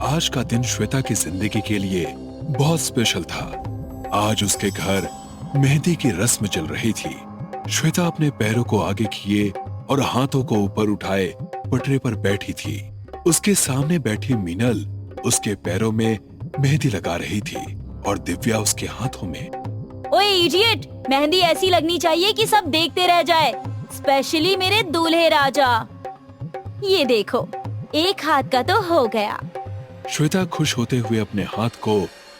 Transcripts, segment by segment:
आज का दिन श्वेता की जिंदगी के लिए बहुत स्पेशल था। आज उसके घर मेहंदी की रस्म चल रही थी। श्वेता अपने पैरों को आगे किए और हाथों को ऊपर उठाए पटरे पर बैठी थी। उसके सामने बैठी मीनल उसके पैरों में मेहंदी लगा रही थी और दिव्या उसके हाथों में। ओए इडियट, मेहंदी ऐसी लगनी चाहिए कि सब देखते रह जाए, स्पेशली मेरे दूल्हे राजा। ये देखो, एक हाथ का तो हो गया। श्वेता खुश होते हुए अपने हाथ को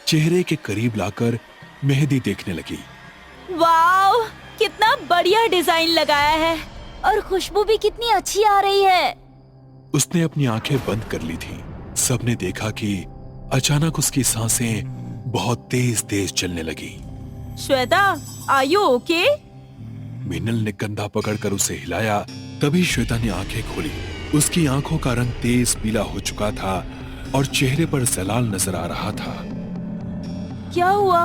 चेहरे के करीब लाकर मेहंदी देखने लगी। वाओ, कितना बढ़िया डिजाइन लगाया है और खुशबू भी कितनी अच्छी आ रही है। उसने अपनी आंखें बंद कर ली थी। सबने देखा कि अचानक उसकी सांसें बहुत तेज तेज चलने लगी। Shweta, are you okay? Meenal ने कंधा पकड़कर उसे हिलाया। तभी श्वेता ने आंखें खोली। उसकी आंखों का रंग तेज पीला हो चुका था और चेहरे पर जलाल नजर आ रहा था। क्या हुआ?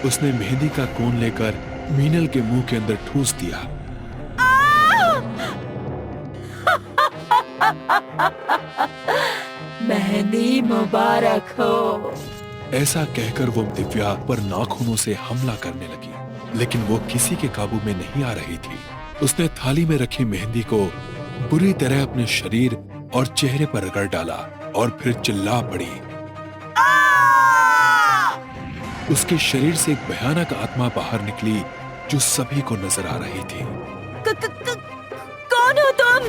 उसने मेहंदी का कोन लेकर मीनल के मुंह के अंदर ठूस दिया। मेहंदी मुबारक हो। ऐसा कहकर वो दिव्या पर नाखूनों से हमला करने लगी, लेकिन वो किसी के काबू में नहीं आ रही थी। उसने थाली में रखी मेहंदी को बुरी तरह अपने शरीर और चेहरे पर रगड़ डाला और फिर चिल्ला पड़ी। उसके शरीर से एक भयानक आत्मा बाहर निकली जो सभी को नजर आ रही थी। कौन हो तुम?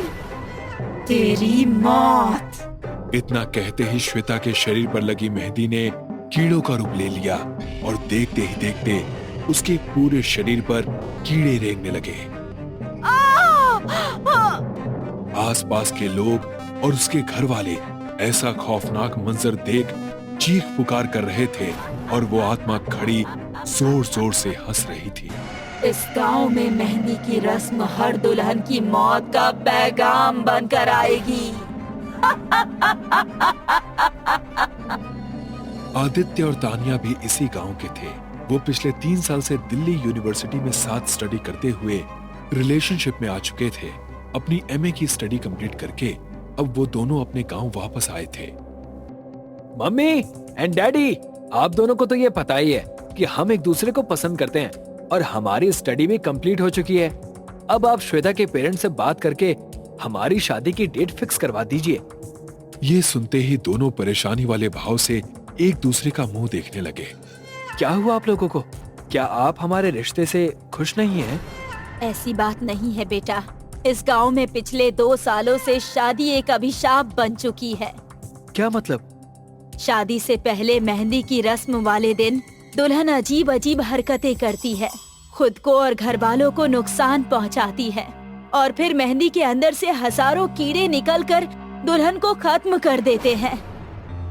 तेरी मौत। इतना कहते ही श्वेता के शरीर पर लगी मेहंदी ने कीड़ों का रूप ले लिया और देखते ही देखते उसके पूरे शरीर पर कीड़े रेंगने लगे। आसपास के लोग और उसके घर वाले ऐसा खौफनाक मंजर देख चीख पुकार कर रहे थे और वो आत्मा खड़ी जोर जोर से हंस रही थी। इस गांव में मेहंदी की रस्म हर दुल्हन की मौत का पैगाम बनकर आएगी। आदित्य और तानिया भी इसी गांव के थे। वो पिछले 3 साल से दिल्ली यूनिवर्सिटी में साथ स्टडी करते हुए रिलेशनशिप में आ चुके थे। अपनी एमए की स्टडी कंप्लीट करके अब वो दोनों अपने गांव वापस आए थे। मम्मी एंड डैडी, आप दोनों को तो ये पता ही है कि हम एक दूसरे को पसंद करते हैं और हमारी स्टडी भी कंप्लीट हो चुकी है। अब आप श्वेता के पेरेंट्स से बात करके हमारी शादी की डेट फिक्स करवा दीजिए। ये सुनते ही दोनों परेशानी वाले भाव से एक दूसरे का मुंह देखने लगे। क्या हुआ आप लोगों को? क्या आप हमारे रिश्ते से खुश नहीं हैं? ऐसी बात नहीं है बेटा। इस गांव में पिछले 2 सालों से शादी एक अभिशाप बन चुकी है। क्या मतलब? शादी से पहले मेहंदी की रस्म वाले दिन दुल्हन अजीब अजीब हरकतें करती है, खुद को और घर वालों को नुकसान पहुंचाती है और फिर मेहंदी के अंदर से हजारों कीड़े निकलकर दुल्हन को खत्म कर देते हैं।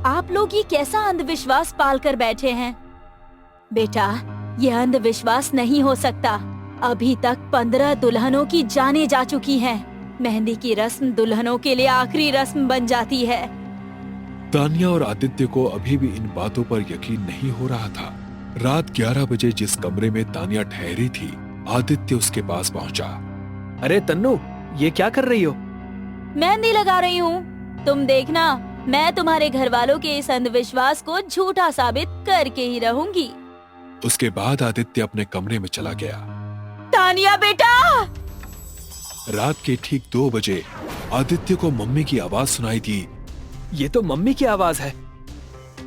आप लोग ये कैसा अंधविश्वास पाल कर बैठे हैं? बेटा, ये अंधविश्वास नहीं हो सकता। अभी तक 15 दुल्हनों की जानें जा चुकी हैं। मेहंदी की रस्म दुल्हनों के लिए आखिरी रस्म बन जाती है। तानिया और आदित्य को अभी भी इन बातों पर यकीन नहीं हो रहा था। रात 11 बजे जिस कमरे में तानिया ठहरी थी, आदित्य उसके पास पहुंचा। अरे तन्नू, ये क्या कर रही हो? मेहंदी लगा रही हूँ। तुम देखना, मैं तुम्हारे घर वालों के इस अंधविश्वास को झूठा साबित करके ही रहूंगी। उसके बाद आदित्य अपने कमरे में चला गया। तानिया बेटा! रात के ठीक 2 बजे आदित्य को मम्मी की आवाज सुनाई दी। ये तो मम्मी की आवाज है।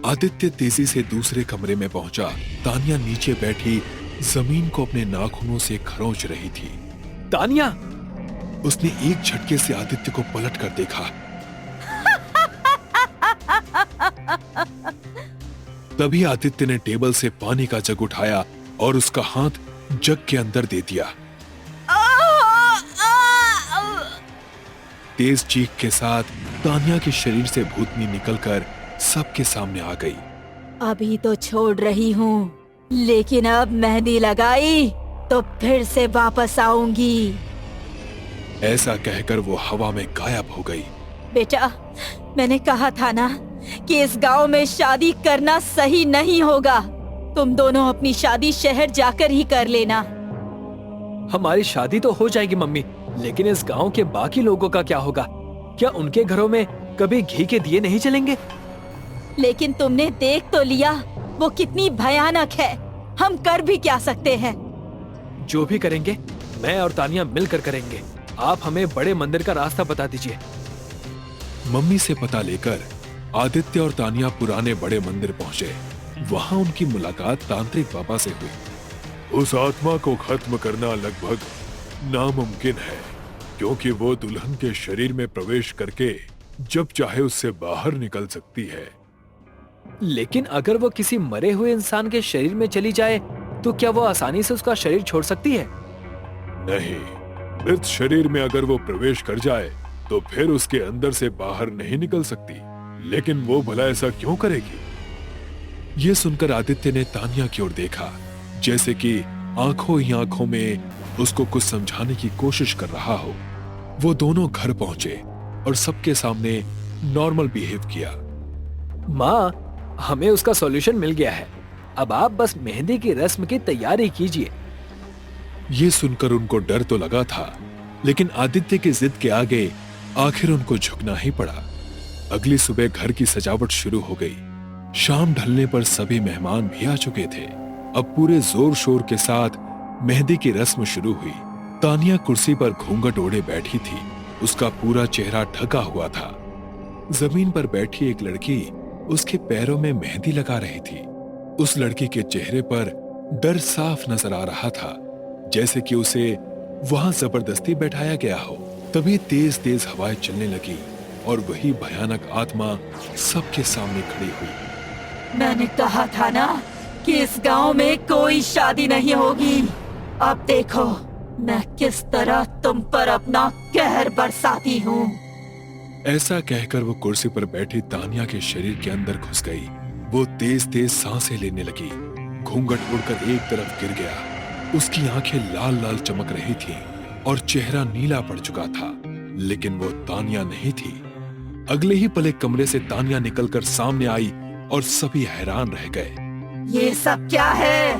आदित्य तेजी से दूसरे कमरे में पहुंचा। तानिया नीचे बैठी जमीन को अपने नाखूनों से खरोंच रही थी। तानिया! उसने एक झटके से आदित्य को पलट कर देखा। तभी आदित्य ने टेबल से पानी का जग उठाया और उसका हाथ जग के अंदर दे दिया। तेज चीख के साथ तानिया के शरीर से भूतनी निकलकर सबके सामने आ गई। अभी तो छोड़ रही हूँ, लेकिन अब मेहंदी लगाई तो फिर से वापस आऊंगी। ऐसा कहकर वो हवा में गायब हो गई। बेटा, मैंने कहा था ना कि इस गांव में शादी करना सही नहीं होगा। तुम दोनों अपनी शादी शहर जाकर ही कर लेना। हमारी शादी तो हो जाएगी मम्मी, लेकिन इस गांव के बाकी लोगों का क्या होगा? क्या उनके घरों में कभी घी के दिए नहीं जलेंगे? लेकिन तुमने देख तो लिया वो कितनी भयानक है। हम कर भी क्या सकते हैं? जो भी करेंगे मैं और तानिया मिलकर करेंगे। आप हमें बड़े मंदिर का रास्ता बता दीजिए। मम्मी से पता लेकर आदित्य और तानिया पुराने बड़े मंदिर पहुंचे। वहां उनकी मुलाकात तांत्रिक बाबा से हुई। उस आत्मा को खत्म करना लगभग नामुमकिन है, क्योंकि वो दुल्हन के शरीर में प्रवेश करके जब चाहे उससे बाहर निकल सकती है। लेकिन अगर वो किसी मरे हुए इंसान के शरीर में चली जाए तो क्या वो आसानी से उसका शरीर छोड़ सकती है? नहीं, मृत शरीर में अगर वो प्रवेश कर जाए तो फिर उसके अंदर से बाहर नहीं निकल सकती। लेकिन वो भला ऐसा क्यों करेगी? ये सुनकर आदित्य ने तानिया की ओर देखा, जैसे कि आंखों ही आंखों में उसको कुछ समझाने की कोशिश कर रहा हो। वो दोनों घर पहुंचे और सबके सामने नॉर्मल बिहेव किया। माँ, हमें उसका सॉल्यूशन मिल गया है। अब आप बस मेहंदी की रस्म की तैयारी कीजिए। ये सुनकर उनको डर तो लगा था, लेकिन आदित्य की जिद के आगे आखिर उनको झुकना ही पड़ा। अगली सुबह घर की सजावट शुरू हो गई। शाम ढलने पर सभी मेहमान भी आ चुके थे। अब पूरे जोर शोर के साथ मेहंदी की रस्म शुरू हुई। तानिया कुर्सी पर घूंघट ओढ़े बैठी थी। उसका पूरा चेहरा ढका हुआ था। जमीन पर बैठी एक लड़की उसके पैरों में मेहंदी लगा रही थी। उस लड़की के चेहरे पर डर साफ नजर आ रहा था, जैसे कि उसे वहां जबरदस्ती बैठाया गया हो। तभी तेज तेज हवाएं चलने लगी और वही भयानक आत्मा सबके सामने खड़ी हुई। मैंने कहा था ना कि इस गांव में कोई शादी नहीं होगी। अब देखो मैं किस तरह तुम पर अपना कहर बरसाती हूँ। ऐसा कहकर वो कुर्सी पर बैठी तानिया के शरीर के अंदर घुस गई। वो तेज तेज सांसें लेने लगी। घूंघट उड़कर एक तरफ गिर गया। उसकी आंखें लाल लाल चमक रही थीं और चेहरा नीला पड़ चुका था, लेकिन वो तानिया नहीं थी। अगले ही पल एक कमरे से तानिया निकलकर सामने आई और सभी हैरान रह गए। ये सब क्या है?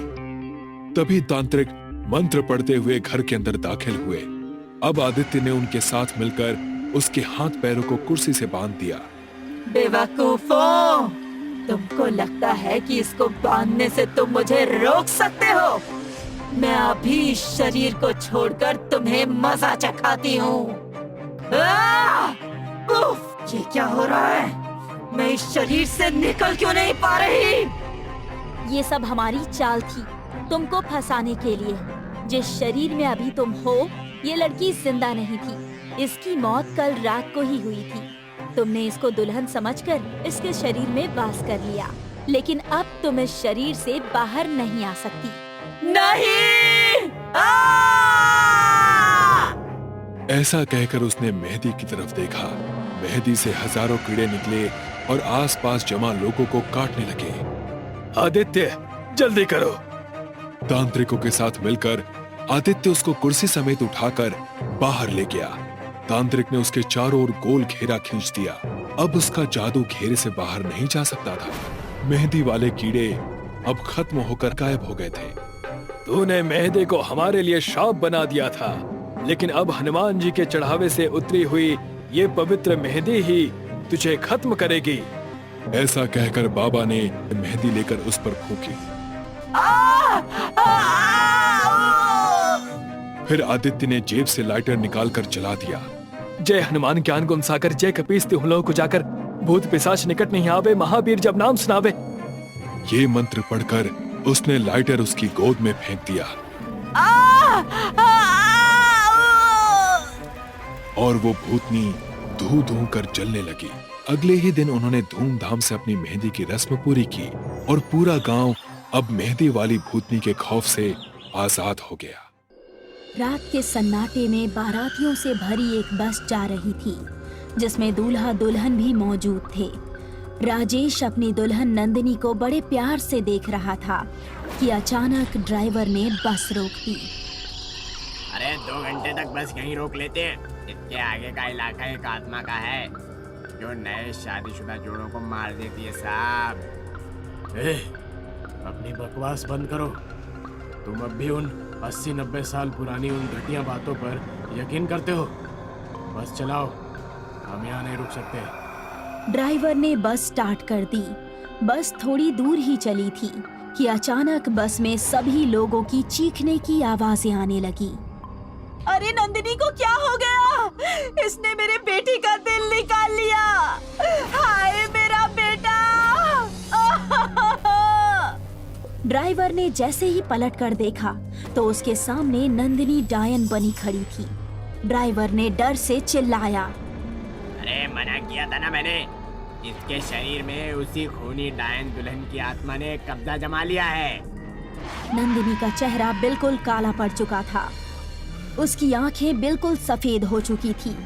तभी तांत्रिक मंत्र पढ़ते हुए घर के अंदर दाखिल हुए। अब आदित्य ने उनके साथ मिलकर उसके हाथ पैरों को कुर्सी से बांध दिया। बेवकूफों, तुमको लगता है कि इसको बांधने से तुम मुझे रोक सकते हो? मैं अभी इस शरीर को छोड़कर तुम्हें मजा चखाती हूँ। ये क्या हो रहा है? मैं इस शरीर से निकल क्यों नहीं पा रही? ये सब हमारी चाल थी, तुमको फंसाने के लिए। जिस शरीर में अभी तुम हो, ये लड़की जिंदा नहीं थी। इसकी मौत कल रात को ही हुई थी। तुमने इसको दुल्हन समझकर इसके शरीर में वास कर लिया, लेकिन अब तुम इस शरीर से बाहर नहीं आ सकती। नहीं! ऐसा कहकर उसने मेहंदी की तरफ देखा। मेहंदी से हजारों कीड़े निकले और आसपास जमा लोगों को काटने लगे। आदित्य, जल्दी करो। तांत्रिकों के साथ मिलकर आदित्य उसको कुर्सी समेत उठाकर बाहर ले गया। तांत्रिक ने उसके चारों ओर गोल घेरा खींच दिया। अब उसका जादू घेरे से बाहर नहीं जा सकता था। मेहंदी वाले कीड़े अब खत्म होकर गायब हो गए थे। तूने मेहंदी को हमारे लिए शाप बना दिया था, लेकिन अब हनुमान जी के चढ़ावे से उतरी हुई ये पवित्र मेहंदी ही तुझे खत्म करेगी। ऐसा कहकर बाबा ने मेहंदी लेकर उस पर फूंकी। फिर आदित्य ने जेब से लाइटर निकालकर जला दिया। जय हनुमान ज्ञान गुण सागर, जय कपीस तिहुँ लोक उजागर, भूत पिशाच निकट नहीं आवे, महावीर जब नाम सुनावे। ये मंत्र पढ़कर उसने लाइटर उसकी गोद में फेंक दिया और वो भूतनी धू धू कर जलने लगी। अगले ही दिन उन्होंने धूमधाम से अपनी मेहंदी की रस्म पूरी की और पूरा गांव अब मेहंदी वाली भूतनी के खौफ से आजाद हो गया। रात के सन्नाटे में बारातियों से भरी एक बस जा रही थी, जिसमें दूल्हा दुल्हन भी मौजूद थे। राजेश अपनी दुल्हन नंदिनी को बड़े प्यार से देख रहा था कि अचानक ड्राइवर ने बस रोक दी। अरे 2 घंटे तक बस यहीं रोक लेते हैं। इसके आगे का इलाका एक आत्मा का है जो नए शादीशुदा जोड़ों को मार देती है साहब। अपनी बकवास बंद करो। तुम अब भी उन 80-90 साल पुरानी उन घटिया बातों पर यकीन करते हो? बस चलाओ, हम यहाँ नहीं रुक सकते। ड्राइवर ने बस स्टार्ट कर दी। बस थोड़ी दूर ही चली थी कि अचानक बस में सभी लोगों की चीखने की आवाजें आने लगी। अरे नंदिनी को क्या हो गया? इसने मेरे बेटी का दिल निकाल लिया। हाय मेरा बेटा! ड्राइवर ने जैसे ही पलट कर देखा तो उसके सामने नंदिनी डायन बनी खड़ी थी। ड्राइवर ने डर से चिल्लाया, अरे मना किया था ना मैंने। इसके शरीर में उसी खूनी डायन दुल्हन की आत्मा ने कब्जा जमा लिया है। नंदिनी का चेहरा बिल्कुल काला पड़ चुका था। उसकी आंखें बिल्कुल सफेद हो चुकी थी।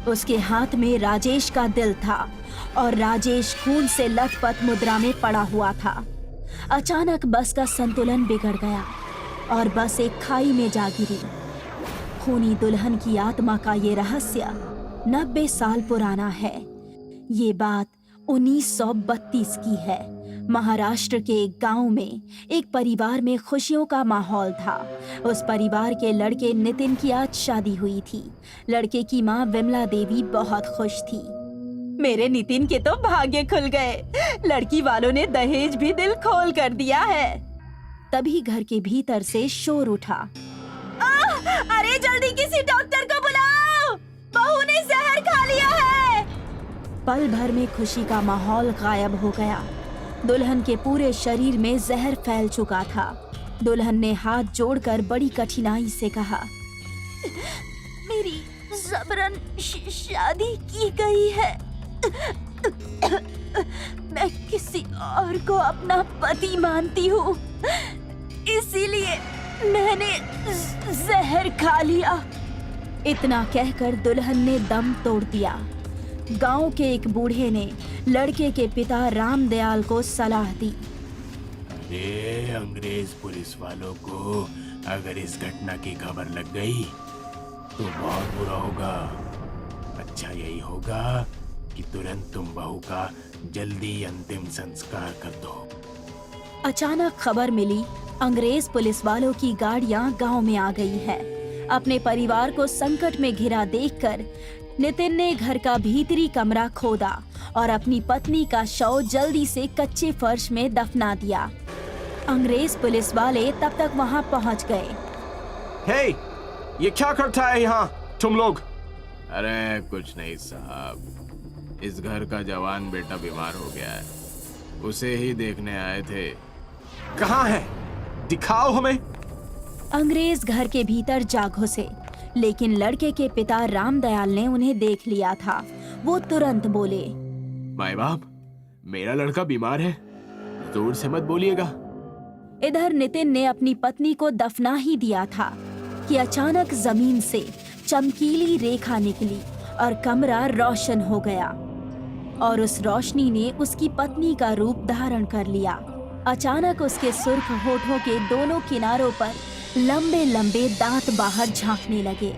उसके हाथ में राजेश का दिल था और राजेश खून से लथपथ मुद्रा में पड़ा हुआ था। अचानक बस का संतुलन बिगड़ गया और बस एक खाई में जा गिरी। खूनी दुल्हन की आत्मा का ये रहस्य 90 साल पुराना है। ये बात 1932 की है। महाराष्ट्र के एक गांव में एक परिवार में खुशियों का माहौल था। उस परिवार के लड़के नितिन की आज शादी हुई थी। लड़के की माँ विमला देवी बहुत खुश थी। मेरे नितिन के तो भाग्य खुल गए। लड़की वालों ने दहेज भी दिल खोल कर दिया है। तभी घर के भीतर से शोर उठा, अरे जल्दी किसी डॉक्टर को बुलाओ, बहू ने जहर खा लिया है। पल भर में खुशी का माहौल गायब हो गया। दुल्हन के पूरे शरीर में जहर फैल चुका था। दुल्हन ने हाथ जोड़कर बड़ी कठिनाई से कहा, मेरी जबरन शादी की गई है। मैं किसी और को अपना पति मानती हूँ, इसीलिए मैंने जहर खा लिया। इतना कहकर दुल्हन ने दम तोड़ दिया। गांव के एक बूढ़े ने लड़के के पिता रामदयाल को सलाह दी, ये अंग्रेज पुलिस वालों को अगर इस घटना की खबर लग गई तो बहुत बुरा होगा। अच्छा यही होगा कि तुरंत तुम बहू का जल्दी अंतिम संस्कार कर दो। अचानक खबर मिली, अंग्रेज पुलिस वालों की गाड़ियां गांव में आ गई है। अपने परिवार को संकट में घिरा देखकर नितिन ने घर का भीतरी कमरा खोदा और अपनी पत्नी का शव जल्दी से कच्चे फर्श में दफना दिया। अंग्रेज पुलिस वाले तब तक वहां पहुंच गए। हे, ये क्या करता है यहाँ तुम लोग? अरे कुछ नहीं साहब, इस घर का जवान बेटा बीमार हो गया है, उसे ही देखने आए थे। कहाँ है? दिखाओ हमें। अंग्रेज घर के भीतर जा घुसे, लेकिन लड़के के पिता रामदयाल ने उन्हें देख लिया था। वो तुरंत बोले, माय बाप, मेरा लड़का बीमार है, जोर से मत बोलिएगा। इधर नितिन ने अपनी पत्नी को दफना ही दिया था कि अचानक जमीन से चमकीली रेखा निकली और कमरा रोशन हो गया और उस रोशनी ने उसकी पत्नी का रूप धारण कर लिया। अचानक उसके सुर्ख होठों के दोनों किनारों पर लंबे लंबे दांत बाहर झांकने लगे।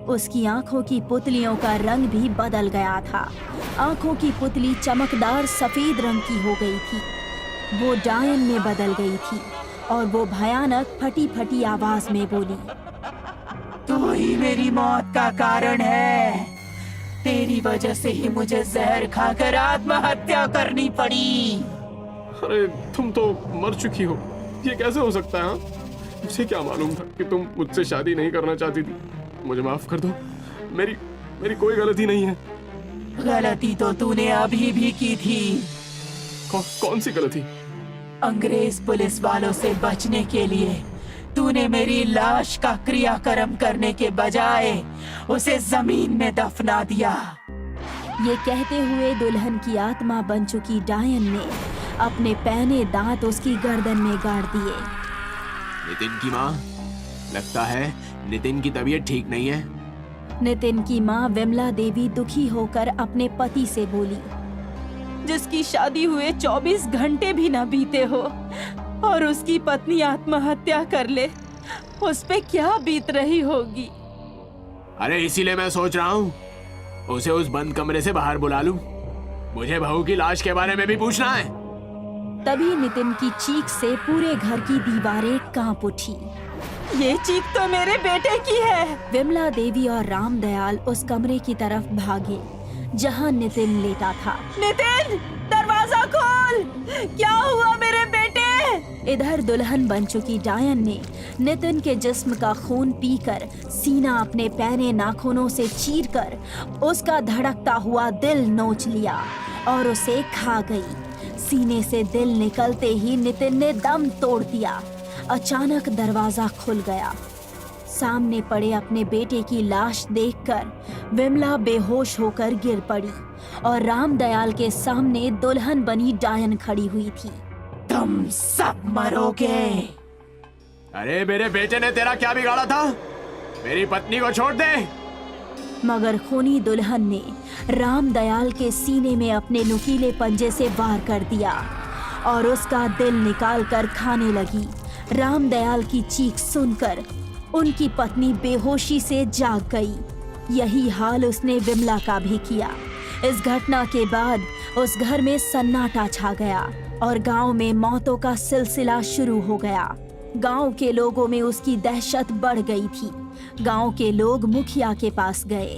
उसकी आंखों की पुतलियों का रंग भी बदल गया था। आंखों की पुतली चमकदार सफेद रंग की हो गई थी। वो डायन में बदल गई थी और वो भयानक फटी फटी आवाज में बोली, तू ही मेरी मौत का कारण है। तेरी वजह से ही मुझे जहर खाकर आत्महत्या करनी पड़ी। अरे तुम तो मर चुकी हो, ये कैसे हो सकता है? हाँ? मुझे क्या मालूम था कि तुम मुझसे शादी नहीं करना चाहती थी। मुझे माफ कर दो, मेरी कोई गलती नहीं है। गलती तो तूने अभी भी की थी। कौन सी गलती? अंग्रेज पुलिस वालों से बचने के लिए तूने मेरी लाश का क्रियाकर्म करने के बजाय उसे जमीन में दफना दिया। ये कहते हुए दुल्हन की आत्मा बन चुकी डायन ने अपने पैने दांत उसकी गर्दन में गाड़ दिए। नितिन की माँ, लगता है नितिन की तबीयत ठीक नहीं है। नितिन की माँ विमला देवी दुखी होकर अपने पति से बोली, जिसकी शादी हुए 24 घंटे भी न बीते हो और उसकी पत्नी आत्महत्या कर ले, उस पे क्या बीत रही होगी। अरे इसीलिए मैं सोच रहा हूँ उसे उस बंद कमरे से बाहर बुला लूं। मुझे बहू की लाश के बारे में भी पूछना है। तभी नितिन की चीख से पूरे घर की दीवारें कांप उठी। ये चीख तो मेरे बेटे की है। विमला देवी और रामदयाल उस कमरे की तरफ भागे जहां नितिन लेटा था। नितिन, दरवाजा खोल, क्या हुआ मेरे बेटे? इधर दुल्हन बन चुकी डायन ने नितिन के जिस्म का खून पीकर सीना अपने पैने नाखूनों से चीरकर उसका धड़कता हुआ दिल नोच लिया और उसे खा गई। सीने से दिल निकलते ही नितिन ने दम तोड़ दिया। अचानक दरवाजा खुल गया। सामने पड़े अपने बेटे की लाश देखकर विमला बेहोश होकर गिर पड़ी और रामदयाल के सामने दुल्हन बनी डायन खड़ी हुई थी। तुम सब मरोगे। अरे मेरे बेटे ने तेरा क्या बिगाड़ा था? मेरी पत्नी को छोड़ दे। मगर खूनी दुल्हन ने रामदयाल के सीने में अपने नुकीले पंजे से वार कर दिया और उसका दिल निकाल कर खाने लगी। रामदयाल की चीख सुनकर उनकी पत्नी बेहोशी से जाग गई। यही हाल उसने विमला का भी किया। इस घटना के बाद उस घर में सन्नाटा छा गया और गांव में मौतों का सिलसिला शुरू हो गया। गांव के लोगों में उसकी दहशत बढ़ गई थी। गांव के लोग मुखिया के पास गए।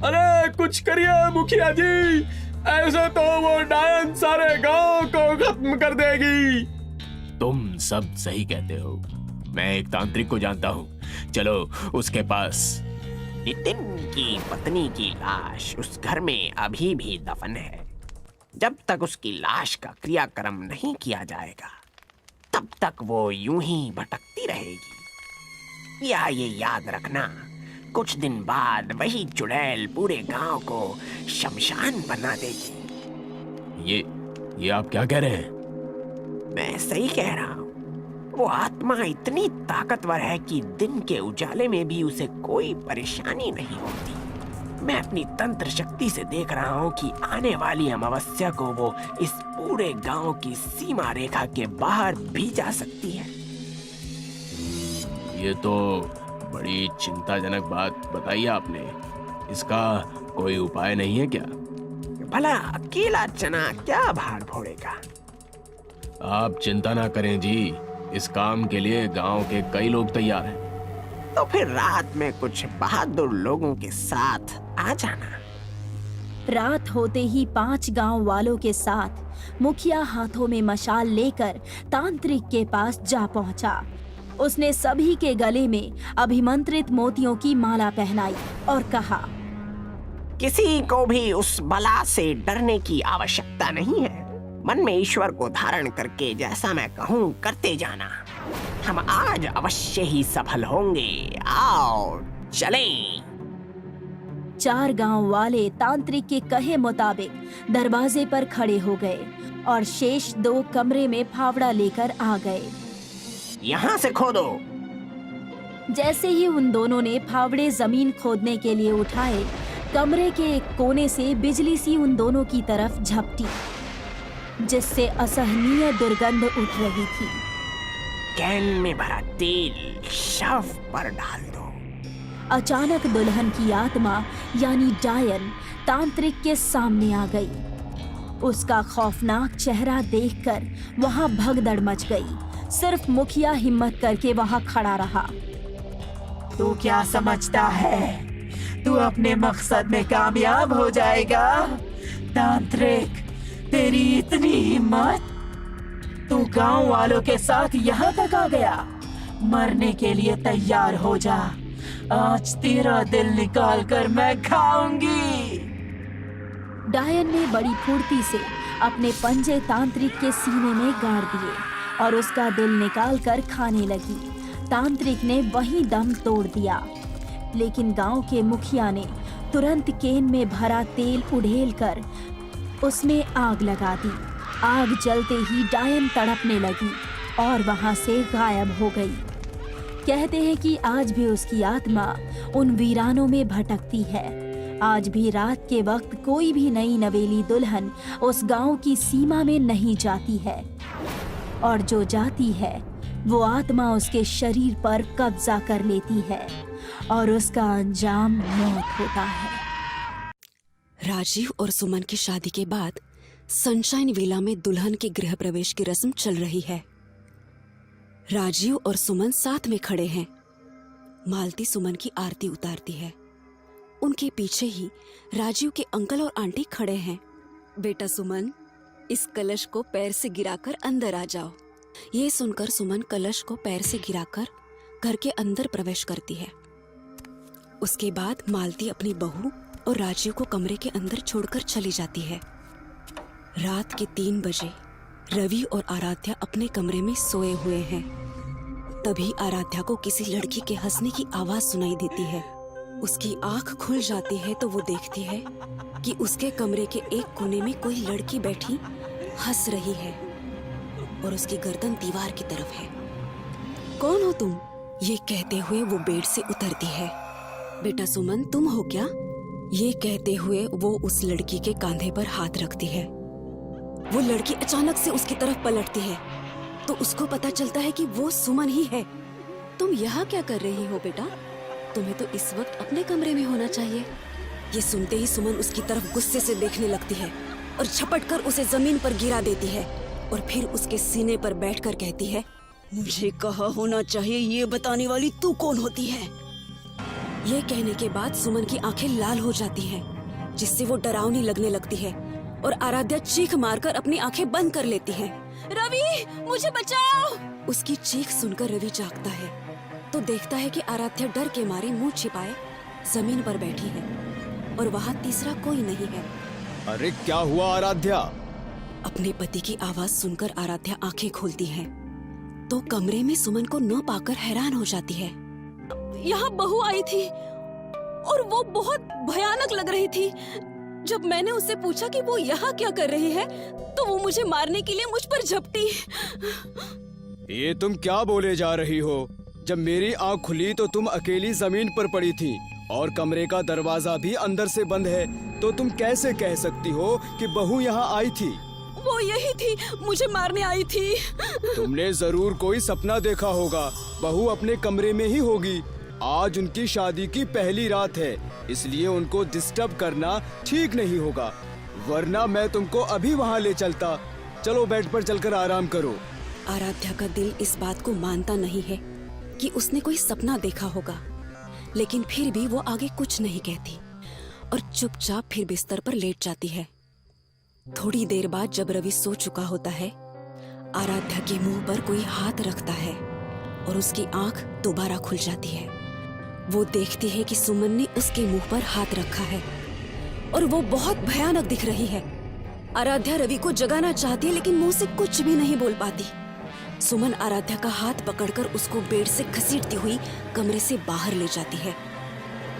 अरे कुछ करिए मुखिया जी, ऐसे तो वो डायन सारे गांव को खत्म कर देगी। तुम सब सही कहते हो। मैं एक तांत्रिक को जानता हूँ, चलो उसके पास। नितिन की पत्नी की लाश उस घर में अभी भी दफन है। जब तक उसकी लाश का क्रियाक्रम नहीं किया जाएगा तब तक वो यूं ही भटकती रहेगी। या ये याद रखना, कुछ दिन बाद वही चुड़ैल पूरे गांव को शमशान बना देगी। ये आप क्या कह रहे हैं? मैं सही कह रहा हूँ। वो आत्मा इतनी ताकतवर है कि दिन के उजाले में भी उसे कोई परेशानी नहीं होती। मैं अपनी तंत्र शक्ति से देख रहा हूँ कि आने वाली अमावस्या को वो इस पूरे गांव की सीमा रेखा के बाहर भी जा सकती है। ये तो बड़ी चिंताजनक बात बताई आपने। इसका कोई उपाय नहीं है क्या? भला अकेला चना क्या भाग फोड़ेगा? आप चिंता ना करें जी, इस काम के लिए गांव के कई लोग तैयार हैं। तो फिर रात में कुछ बहादुर लोगों के साथ आ जाना। रात होते ही 5 गांव वालों के साथ मुखिया हाथों में मशाल लेकर तांत्रिक के पास जा पहुंचा। उसने सभी के गले में अभिमंत्रित मोतियों की माला पहनाई और कहा, किसी को भी उस बला से डरने की आवश्यकता नहीं है। मन में ईश्वर को धारण करके जैसा मैं कहूँ करते जाना। हम आज अवश्य ही सफल होंगे। आओ चलें। 4 गांव वाले तांत्रिक के कहे मुताबिक दरवाजे पर खड़े हो गए और शेष 2 कमरे में फावड़ा लेकर आ गए। यहाँ से खोदो। जैसे ही उन दोनों ने फावड़े जमीन खोदने के लिए उठाए, कमरे के एक कोने से बिजली सी उन दोनों की तरफ झपटी, जिससे असहनीय दुर्गंध उठ रही थी। कैन में भरा तेल शव पर डाल दो। अचानक दुल्हन की आत्मा यानी डायन तांत्रिक के सामने आ गई। उसका खौफनाक चेहरा देखकर वहां भगदड़ मच गई। सिर्फ मुखिया हिम्मत करके वहां खड़ा रहा। तू क्या समझता है? तू अपने मकसद में कामयाब हो जाएगा? तांत्रिक, तेरी इतनी हिम्मत? तू गांव वालों के साथ यहाँ तक आ गया? मरने के लिए तैयार हो जा। आज तेरा दिल निकाल कर मैं खाऊंगी। डायन ने बड़ी फुर्ती से अपने पंजे तांत्रिक के सीने में गाड़ दिए और उसका दिल निकाल कर खाने लगी। तांत्रिक ने वहीं दम तोड़ दिया, लेकिन गांव के मुखिया ने तुरंत केन में भरा तेल उड़ेल कर उसमें आग लगा दी। आग जलते ही डायन तड़पने लगी और वहां से गायब हो गई। कहते हैं कि आज भी उसकी आत्मा उन वीरानों में भटकती है। आज भी रात के वक्त कोई भी नई नवेली दुल्हन उस गांव की सीमा में नहीं जाती है, और जो जाती है वो आत्मा उसके शरीर पर कब्जा कर लेती है और उसका अंजाम मौत होता है। राजीव और सुमन की शादी के बाद सनशाइन विला में दुल्हन के गृह प्रवेश की रस्म चल रही है। राजीव और सुमन साथ में खड़े हैं। मालती सुमन की आरती उतारती है। उनके पीछे ही राजीव के अंकल और आंटी खड़े हैं। बेटा सुमन, इस कलश को पैर से गिराकर अंदर आ जाओ। ये सुनकर सुमन कलश को पैर से गिराकर घर के अंदर प्रवेश करती है। उसके बाद मालती अपनी बहू और राजीव को कमरे के अंदर छोड़कर चली जाती है। रात के 3 बजे रवि और आराध्या अपने कमरे में सोए हुए हैं। तभी आराध्या को किसी लड़की के हंसने की आवाज सुनाई देती है। उसकी आंख खुल जाती है तो वो देखती है कि उसके कमरे के एक कोने में कोई लड़की बैठी हंस रही है और उसकी गर्दन दीवार की तरफ है। कौन हो तुम? ये कहते हुए वो बेड से उतरती है। बेटा सुमन, तुम हो क्या? ये कहते हुए वो उस लड़की के कंधे पर हाथ रखती है। वो लड़की अचानक से उसकी तरफ पलटती है तो उसको पता चलता है कि वो सुमन ही है। तुम यहाँ क्या कर रही हो बेटा? तुम्हें तो इस वक्त अपने कमरे में होना चाहिए। ये सुनते ही सुमन उसकी तरफ गुस्से से देखने लगती है और झपट कर उसे जमीन पर गिरा देती है और फिर उसके सीने पर बैठकर कहती है, मुझे कहाँ होना चाहिए ये बताने वाली तू कौन होती है? ये कहने के बाद सुमन की आंखें लाल हो जाती हैं, जिससे वो डरावनी लगने लगती है और आराध्या चीख मारकर अपनी आंखें बंद कर लेती है। रवि, मुझे बचाओ! उसकी चीख सुनकर रवि जागता है तो देखता है कि आराध्या डर के मारे मुंह छिपाए जमीन पर बैठी है और वहाँ तीसरा कोई नहीं है। अरे क्या हुआ आराध्या? अपने पति की आवाज सुनकर आराध्या आंखें खोलती है तो कमरे में सुमन को न पाकर हैरान हो जाती है। यहाँ बहू आई थी और वो बहुत भयानक लग रही थी। जब मैंने उससे पूछा कि वो यहाँ क्या कर रही है तो वो मुझे मारने के लिए मुझ पर झपटी। ये तुम क्या बोले जा रही हो? जब मेरी आँख खुली तो तुम अकेली जमीन पर पड़ी थी और कमरे का दरवाजा भी अंदर से बंद है, तो तुम कैसे कह सकती हो कि बहू यहाँ आई थी? वो यही थी, मुझे मारने आई थी। तुमने जरूर कोई सपना देखा होगा। बहू अपने कमरे में ही होगी। आज उनकी शादी की पहली रात है, इसलिए उनको डिस्टर्ब करना ठीक नहीं होगा, वरना मैं तुमको अभी वहाँ ले चलता। चलो बेड पर चलकर आराम करो। आराध्या का दिल इस बात को मानता नहीं है कि उसने कोई सपना देखा होगा, लेकिन फिर भी वो आगे कुछ नहीं कहती और चुपचाप फिर बिस्तर पर लेट जाती है। थोड़ी देर बाद जब रवि सो चुका होता है, आराध्या के मुंह पर कोई हाथ रखता है और उसकी आंख दोबारा खुल जाती है। वो देखती है कि सुमन ने उसके मुंह पर हाथ रखा है और वो बहुत भयानक दिख रही है। आराध्या रवि को जगाना चाहती है लेकिन मुंह से कुछ भी नहीं बोल पाती। सुमन आराध्या का हाथ पकड़कर उसको बेड से घसीटती हुई कमरे से बाहर ले जाती है।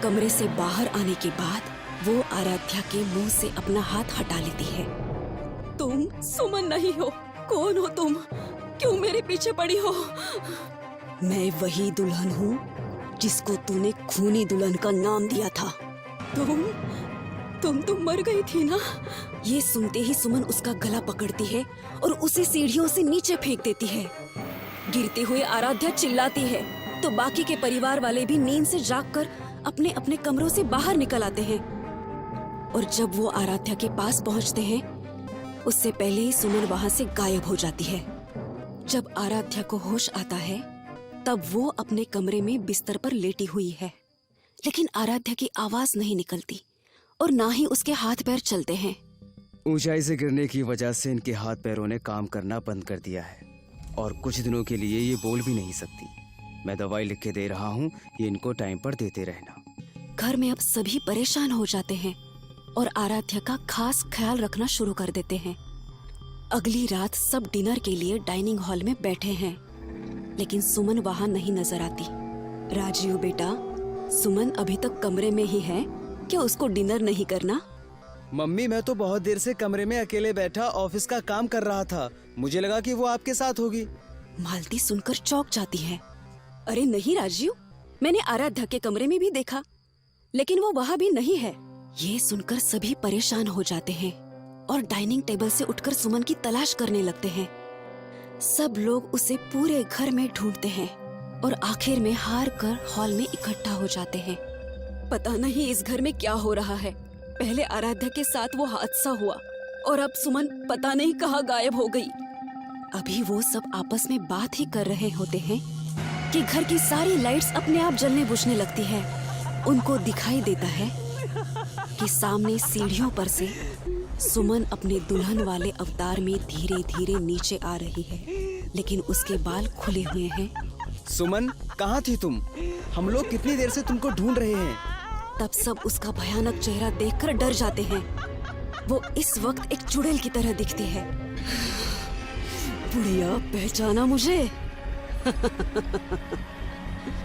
कमरे से बाहर आने के बाद वो आराध्या के मुंह से अपना हाथ हटा लेती है। तुम सुमन नहीं हो। कौन हो तुम? क्यों मेरे पीछे पड़ी हो? मैं वही दुल्हन हूँ जिसको तूने खूनी दुल्हन का नाम दिया था। तुम तो मर गई थी ना? ये सुनते ही सुमन उसका गला पकड़ती है और उसे सीढ़ियों से नीचे फेंक देती है। गिरते हुए आराध्या चिल्लाती है तो बाकी के परिवार वाले भी नींद से जागकर अपने अपने कमरों से बाहर निकल आते हैं और जब वो आराध्या के पास पहुंचते हैं उससे पहले ही सुमन वहां से गायब हो जाती है। जब आराध्या को होश आता है तब वो अपने कमरे में बिस्तर पर लेटी हुई है, लेकिन आराध्या की आवाज नहीं निकलती और ना ही उसके हाथ पैर चलते हैं। ऊंचाई से गिरने की वजह से इनके हाथ पैरों ने काम करना बंद कर दिया है और कुछ दिनों के लिए ये बोल भी नहीं सकती। मैं दवाई लिख के दे रहा हूँ, ये इनको टाइम पर देते रहना। घर में अब सभी परेशान हो जाते हैं और आराध्या का खास ख्याल रखना शुरू कर देते हैं। अगली रात सब डिनर के लिए डाइनिंग हॉल में बैठे हैं, लेकिन सुमन वहाँ नहीं नजर आती। राजीव बेटा, सुमन अभी तक कमरे में ही है क्या? उसको डिनर नहीं करना? मम्मी, मैं तो बहुत देर से कमरे में अकेले बैठा ऑफिस का काम कर रहा था, मुझे लगा कि वो आपके साथ होगी। मालती सुनकर चौंक जाती है। अरे नहीं राजीव, मैंने आराध्या के कमरे में भी देखा, लेकिन वो वहाँ भी नहीं है। ये सुनकर सभी परेशान हो जाते हैं और डाइनिंग टेबल से उठकर सुमन की तलाश करने लगते हैं। सब लोग उसे पूरे घर में ढूंढते हैं और आखिर में हार कर हॉल में इकट्ठा हो जाते हैं। पता नहीं इस घर में क्या हो रहा है। पहले आराध्या के साथ वो हादसा हुआ और अब सुमन पता नहीं कहाँ गायब हो गई। अभी वो सब आपस में बात ही कर रहे होते हैं कि घर की सारी लाइट्स अपने आप जलने बुझने लगती है। उनको दिखाई देता है कि सामने सीढ़ियों पर से सुमन अपने दुल्हन वाले अवतार में धीरे धीरे नीचे आ रही है, लेकिन उसके बाल खुले हुए हैं। सुमन, कहाँ थी तुम? हम लोग कितनी देर से तुमको ढूंढ रहे हैं। तब सब उसका भयानक चेहरा देखकर डर जाते हैं। वो इस वक्त एक चुड़ैल की तरह दिखती है। बुढ़िया, पहचाना मुझे?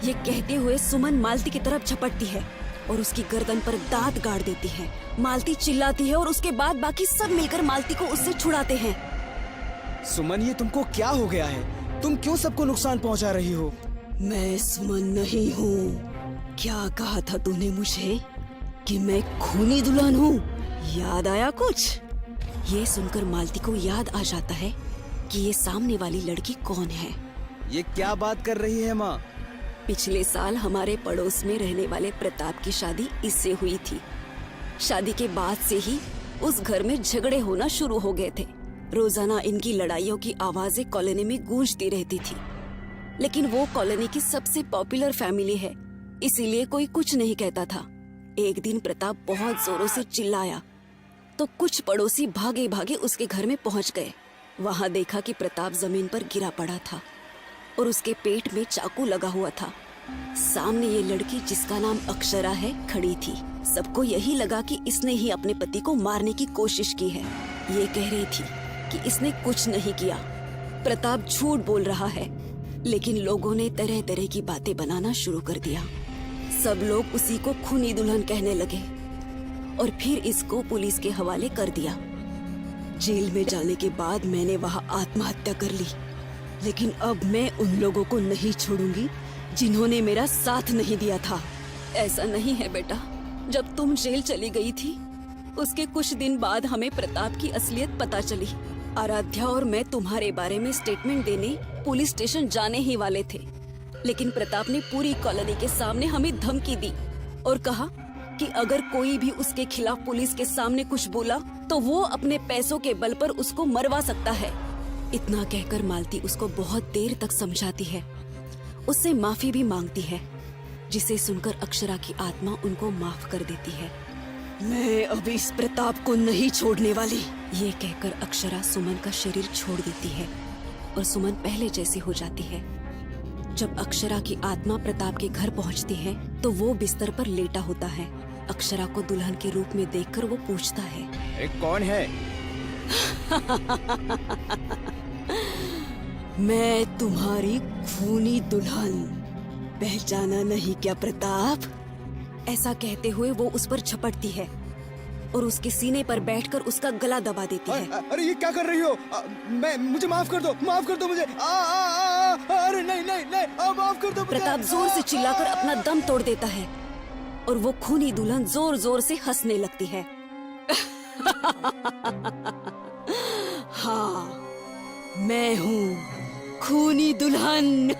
ये कहते हुए सुमन मालती की तरफ झपटती है और उसकी गर्दन पर दांत गाड़ देती है। मालती चिल्लाती है और उसके बाद बाकी सब मिलकर मालती को उससे छुड़ाते हैं। सुमन, ये तुमको क्या हो गया है? तुम क्यों सबको नुकसान पहुंचा रही हो? मैं सुमन नहीं हूँ। क्या कहा था तूने मुझे कि मैं खूनी दुल्हन हूँ? याद आया कुछ? ये सुनकर मालती को याद आ जाता है कि ये सामने वाली लड़की कौन है। ये क्या बात कर रही है माँ? पिछले साल हमारे पड़ोस में रहने वाले प्रताप की शादी इससे हुई थी। शादी के बाद से ही उस घर में झगड़े होना शुरू हो गए थे। रोजाना इनकी लड़ाइयों की आवाजें कॉलोनी में गूंजती रहती थी, लेकिन वो कॉलोनी की सबसे पॉपुलर फैमिली है, इसीलिए कोई कुछ नहीं कहता था। एक दिन प्रताप बहुत जोरों से चिल्लाया तो कुछ पड़ोसी भागे भागे उसके घर में पहुंच गए। वहां देखा कि प्रताप जमीन पर गिरा पड़ा था और उसके पेट में चाकू लगा हुआ था। सामने ये लड़की, जिसका नाम अक्षरा है, खड़ी थी। सबको यही लगा कि इसने ही अपने पति को मारने की कोशिश की है। ये कह रही थी कि इसने कुछ नहीं किया, प्रताप झूठ बोल रहा है, लेकिन लोगों ने तरह तरह की बातें बनाना शुरू कर दिया। सब लोग उसी को खूनी दुल्हन कहने लगे और फिर इसको पुलिस के हवाले कर दिया। जेल में जाने के बाद मैंने वहाँ आत्महत्या कर ली, लेकिन अब मैं उन लोगों को नहीं छोड़ूंगी जिन्होंने मेरा साथ नहीं दिया था। ऐसा नहीं है बेटा, जब तुम जेल चली गई थी उसके कुछ दिन बाद हमें प्रताप की असलियत पता चली। आराध्या और मैं तुम्हारे बारे में स्टेटमेंट देने पुलिस स्टेशन जाने ही वाले थे, लेकिन प्रताप ने पूरी कॉलोनी के सामने हमें धमकी दी और कहा कि अगर कोई भी उसके खिलाफ पुलिस के सामने कुछ बोला तो वो अपने पैसों के बल पर उसको मरवा सकता है। इतना कहकर मालती उसको बहुत देर तक समझाती है, उससे माफी भी मांगती है, जिसे सुनकर अक्षरा की आत्मा उनको माफ कर देती है। मैं अभी इस प्रताप को नहीं छोड़ने वाली, ये कहकर अक्षरा सुमन का शरीर छोड़ देती है और सुमन पहले जैसी हो जाती है। जब अक्षरा की आत्मा प्रताप के घर पहुंचती है तो वो बिस्तर पर लेटा होता है। अक्षरा को दुल्हन के रूप में देखकर वो पूछता है, कौन है? मैं तुम्हारी खूनी दुल्हन, पहचाना नहीं क्या प्रताप? ऐसा कहते हुए वो उस पर झपटती है और उसके सीने पर बैठकर उसका गला दबा देती है। अरे ये क्या कर रही हो? मुझे माफ कर दो मुझे। अरे नहीं नहीं नहीं, माफ कर दो मुझे। प्रताप जोर से चिल्लाकर अपना दम तोड़ देता है और वो खूनी दुल्हन जोर जोर से हंसने लगती है। हाँ, मैं हूँ खूनी दुल्हन।